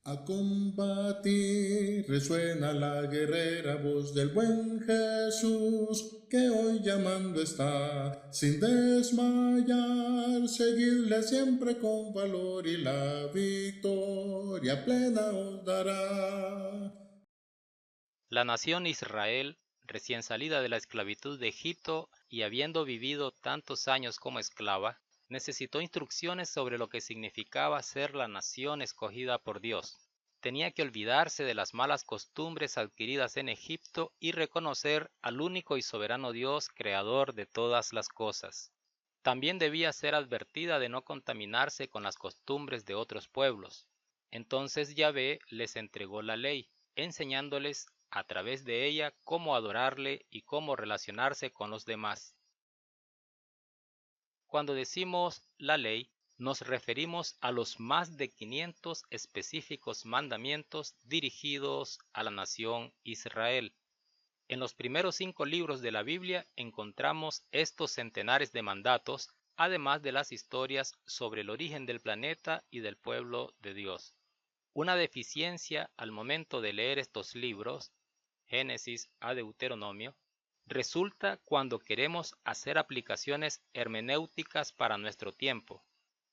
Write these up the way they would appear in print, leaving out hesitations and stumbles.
A combatir resuena la guerrera voz del buen Jesús, que hoy llamando está, sin desmayar, seguidle siempre con valor y la victoria plena os dará. La nación Israel, recién salida de la esclavitud de Egipto y habiendo vivido tantos años como esclava, necesitó instrucciones sobre lo que significaba ser la nación escogida por Dios. Tenía que olvidarse de las malas costumbres adquiridas en Egipto y reconocer al único y soberano Dios, creador de todas las cosas. También debía ser advertida de no contaminarse con las costumbres de otros pueblos. Entonces Yahvé les entregó la ley, enseñándoles a través de ella cómo adorarle y cómo relacionarse con los demás. Cuando decimos la ley, nos referimos a los más de 500 específicos mandamientos dirigidos a la nación Israel. En los primeros 5 libros de la Biblia encontramos estos centenares de mandatos, además de las historias sobre el origen del planeta y del pueblo de Dios. Una deficiencia al momento de leer estos libros, Génesis a Deuteronomio, resulta cuando queremos hacer aplicaciones hermenéuticas para nuestro tiempo.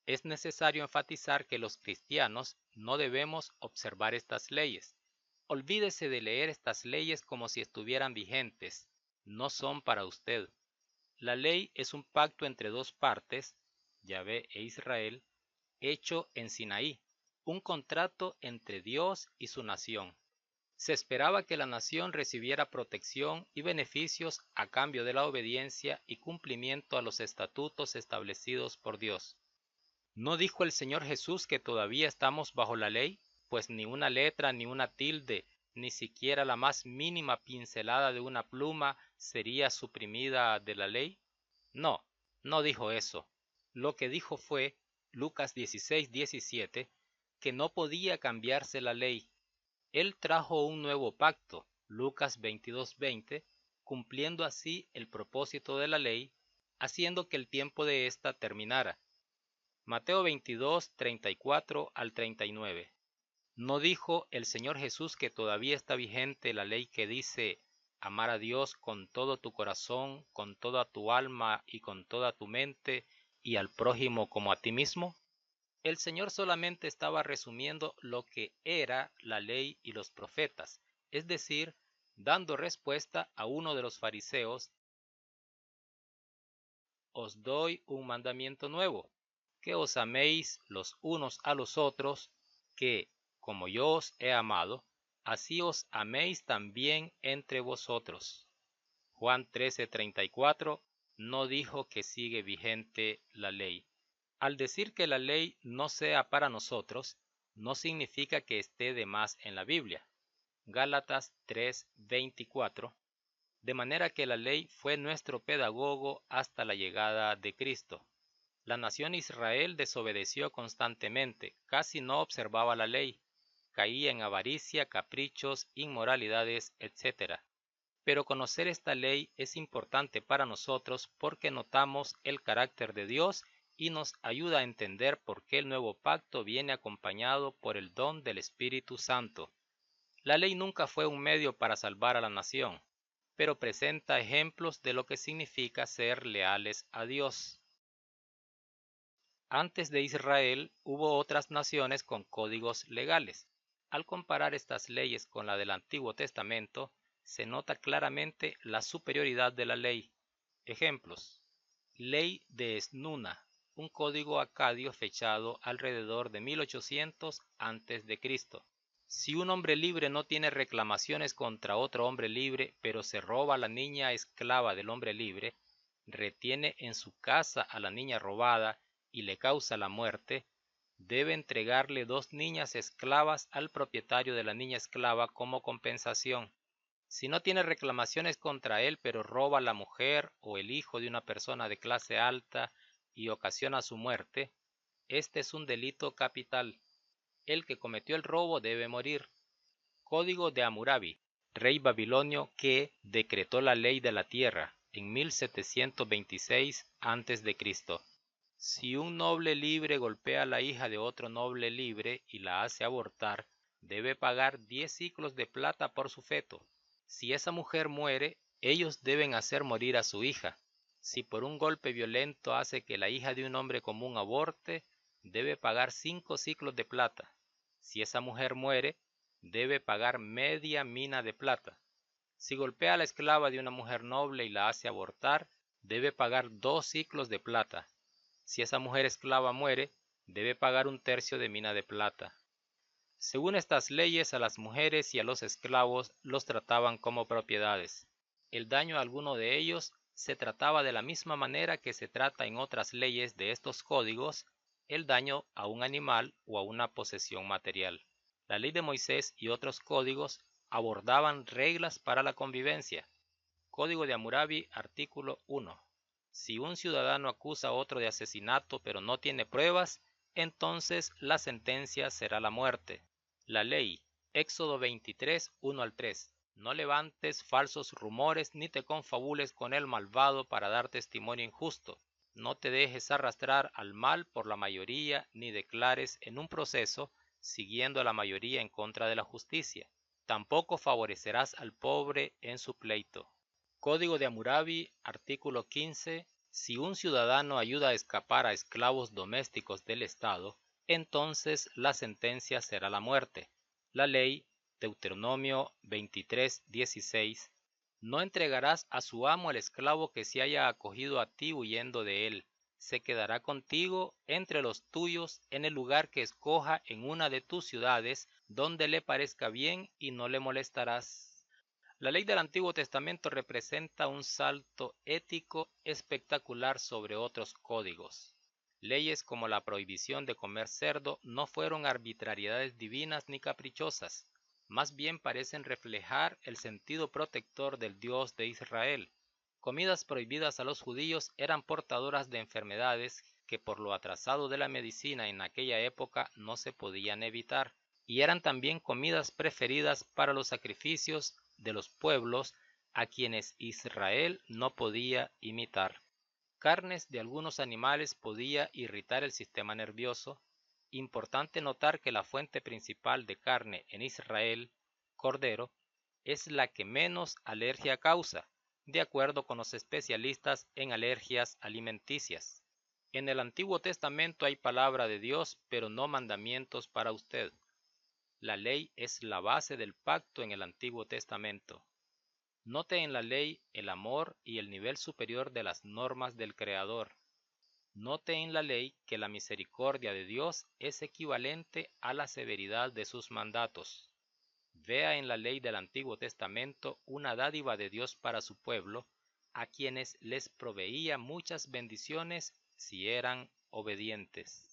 Es necesario enfatizar que los cristianos no debemos observar estas leyes. Olvídese de leer estas leyes como si estuvieran vigentes. No son para usted. La ley es un pacto entre dos partes, Yahvé e Israel, hecho en Sinaí, un contrato entre Dios y su nación. Se esperaba que la nación recibiera protección y beneficios a cambio de la obediencia y cumplimiento a los estatutos establecidos por Dios. ¿No dijo el Señor Jesús que todavía estamos bajo la ley? Pues ni una letra, ni una tilde, ni siquiera la más mínima pincelada de una pluma sería suprimida de la ley. No, no dijo eso. Lo que dijo fue, Lucas 16:17, que no podía cambiarse la ley. Él trajo un nuevo pacto, Lucas 22:20, cumpliendo así el propósito de la ley, haciendo que el tiempo de ésta terminara. Mateo 22:34 al 39. ¿No dijo el Señor Jesús que todavía está vigente la ley que dice amar a Dios con todo tu corazón, con toda tu alma y con toda tu mente, y al prójimo como a ti mismo? El Señor solamente estaba resumiendo lo que era la ley y los profetas, es decir, dando respuesta a uno de los fariseos: os doy un mandamiento nuevo, que os améis los unos a los otros, que, como yo os he amado, así os améis también entre vosotros. Juan 13:34 no dijo que sigue vigente la ley. Al decir que la ley no sea para nosotros, no significa que esté de más en la Biblia. Gálatas 3:24. De manera que la ley fue nuestro pedagogo hasta la llegada de Cristo. La nación Israel desobedeció constantemente, casi no observaba la ley, caía en avaricia, caprichos, inmoralidades, etc. Pero conocer esta ley es importante para nosotros porque notamos el carácter de Dios y nos ayuda a entender por qué el nuevo pacto viene acompañado por el don del Espíritu Santo. La ley nunca fue un medio para salvar a la nación, pero presenta ejemplos de lo que significa ser leales a Dios. Antes de Israel hubo otras naciones con códigos legales. Al comparar estas leyes con la del Antiguo Testamento, se nota claramente la superioridad de la ley. Ejemplos: Ley de Esnuna, un código acadio fechado alrededor de 1800 a.C. Si un hombre libre no tiene reclamaciones contra otro hombre libre, pero se roba a la niña esclava del hombre libre, retiene en su casa a la niña robada y le causa la muerte, debe entregarle 2 niñas esclavas al propietario de la niña esclava como compensación. Si no tiene reclamaciones contra él, pero roba a la mujer o el hijo de una persona de clase alta y ocasiona su muerte, este es un delito capital. El que cometió el robo debe morir. Código de Hammurabi, rey babilonio que decretó la ley de la tierra en 1726 a.C. Si un noble libre golpea a la hija de otro noble libre y la hace abortar, debe pagar 10 siclos de plata por su feto. Si esa mujer muere, ellos deben hacer morir a su hija. Si por un golpe violento hace que la hija de un hombre común aborte, debe pagar 5 siclos de plata. Si esa mujer muere, debe pagar media mina de plata. Si golpea a la esclava de una mujer noble y la hace abortar, debe pagar 2 siclos de plata. Si esa mujer esclava muere, debe pagar 1/3 de mina de plata. Según estas leyes, a las mujeres y a los esclavos los trataban como propiedades. El daño a alguno de ellos se trataba de la misma manera que se trata en otras leyes de estos códigos, el daño a un animal o a una posesión material. La ley de Moisés y otros códigos abordaban reglas para la convivencia. Código de Hammurabi, artículo 1. Si un ciudadano acusa a otro de asesinato pero no tiene pruebas, entonces la sentencia será la muerte. La ley, Éxodo 23, 1 al 3. No levantes falsos rumores ni te confabules con el malvado para dar testimonio injusto. No te dejes arrastrar al mal por la mayoría ni declares en un proceso siguiendo a la mayoría en contra de la justicia. Tampoco favorecerás al pobre en su pleito. Código de Hammurabi, artículo 15. Si un ciudadano ayuda a escapar a esclavos domésticos del Estado, entonces la sentencia será la muerte. La ley, Deuteronomio 23, 16. No entregarás a su amo el esclavo que se haya acogido a ti huyendo de él. Se quedará contigo entre los tuyos en el lugar que escoja en una de tus ciudades, donde le parezca bien y no le molestarás. La ley del Antiguo Testamento representa un salto ético espectacular sobre otros códigos. Leyes como la prohibición de comer cerdo no fueron arbitrariedades divinas ni caprichosas, más bien parecen reflejar el sentido protector del Dios de Israel. Comidas prohibidas a los judíos eran portadoras de enfermedades que por lo atrasado de la medicina en aquella época no se podían evitar, y eran también comidas preferidas para los sacrificios de los pueblos a quienes Israel no podía imitar. Carnes de algunos animales podía irritar el sistema nervioso. Importante notar que la fuente principal de carne en Israel, cordero, es la que menos alergia causa, de acuerdo con los especialistas en alergias alimenticias. En el Antiguo Testamento hay palabra de Dios, pero no mandamientos para usted. La ley es la base del pacto en el Antiguo Testamento. Note en la ley el amor y el nivel superior de las normas del Creador. Note en la ley que la misericordia de Dios es equivalente a la severidad de sus mandatos. Vea en la ley del Antiguo Testamento una dádiva de Dios para su pueblo, a quienes les proveía muchas bendiciones si eran obedientes.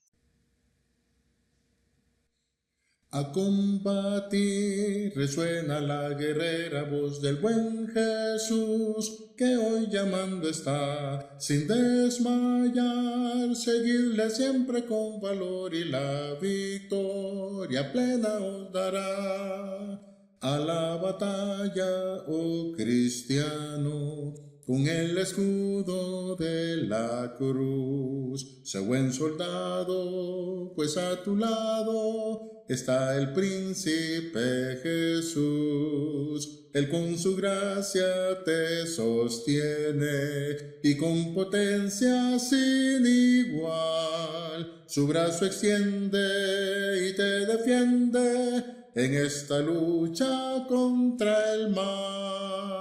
A combatir resuena la guerrera voz del buen Jesús, que hoy llamando está, sin desmayar, seguirle siempre con valor y la victoria plena os dará. A la batalla, oh cristiano, con el escudo de la cruz, sé buen soldado, pues a tu lado está el príncipe Jesús. Él con su gracia te sostiene y con potencia sin igual su brazo extiende y te defiende en esta lucha contra el mal.